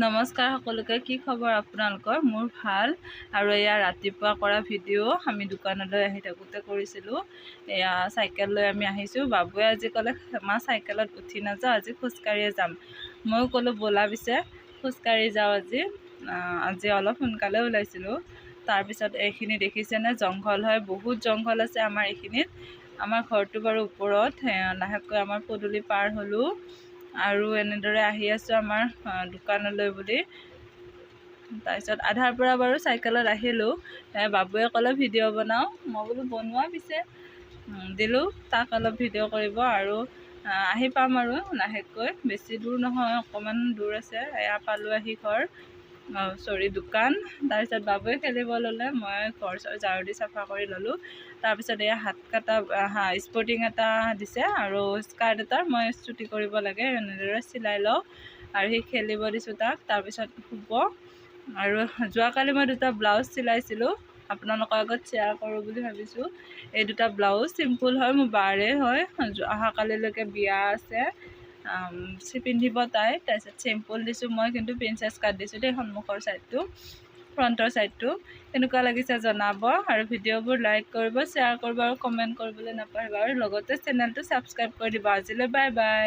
নমস্কাৰ সকলোকে। কি খবৰ আপোনালোকৰ? মোৰ ভাল। আৰু এয়া ৰাতিপুৱা কৰা ভিডিঅ' আমি দোকানলৈ আহি থাকোঁতে কৰিছিলোঁ। এয়া চাইকেল লৈ আমি আহিছোঁ। বাবুৱে আজি ক'লে মা চাইকেলত উঠি নাযাওঁ, আজি খোজকাঢ়িয়ে যাম। ময়ো ক'লোঁ ব'লা পিছে খোজকাঢ়ি যাওঁ আজি। আজি অলপ সোনকালে ওলাইছিলোঁ। তাৰপিছত এইখিনি দেখিছেনে, জংঘল হয়, বহুত জংঘল আছে আমাৰ এইখিনিত। আমাৰ ঘৰটো বাৰু ওপৰত, লাহেকৈ আমাৰ পদূলি পাৰ হ'লোঁ। আৰু এনেদৰে আহি আছোঁ আমাৰ দোকানলৈ বুলি। তাৰপিছত আধাৰ পৰা বাৰু চাইকেলত আহিলোঁ। বাবুৱে ক'লে ভিডিঅ' বনাওঁ। মই বোলো বনোৱা পিছে দিলোঁ তাক অলপ ভিডিঅ' কৰিব। আৰু আহি পাম আৰু লাহেকৈ, বেছি দূৰ নহয়, অকণমান দূৰ আছে। এয়া পালোঁ আহি ঘৰ, দোকান। তাৰপিছত বাবুৱে খেলিব ল'লে, মই ঘৰ চৰ ঝাৰু দি চাফা কৰি ল'লোঁ। তাৰপিছত এয়া হাত কটা স্পৰ্টিং এটা দিছে আৰু স্কাৰ্ট এটা মই চুটি কৰিব লাগে, এনেদৰে চিলাই লওঁ। আৰু সি খেলিব দিছোঁ তাক। তাৰপিছত শুব। আৰু যোৱাকালি মই 2টা ব্লাউজ চিলাইছিলোঁ, আপোনালোকৰ আগত শ্বেয়াৰ কৰোঁ বুলি ভাবিছোঁ। এই 2টা ব্লাউজ চিম্পুল হয়, মোৰ বাৰে হয়। অহাকালিলৈকে বিয়া আছে, পিন্ধিব তাই। তাৰপিছত চিম্পুল দিছোঁ মই, কিন্তু প্ৰিন্সেছ কাট দিছোঁ দেই, সন্মুখৰ ছাইডটো, ফ্ৰণ্টৰ ছাইডটো। কেনেকুৱা লাগিছে জনাব। আৰু ভিডিঅ'বোৰ লাইক কৰিব, শ্বেয়াৰ কৰিব আৰু কমেণ্ট কৰিবলৈ নাপাহৰিব। আৰু লগতে চেনেলটো ছাবস্ক্ৰাইব কৰি দিব। আজিলৈ বাই বাই।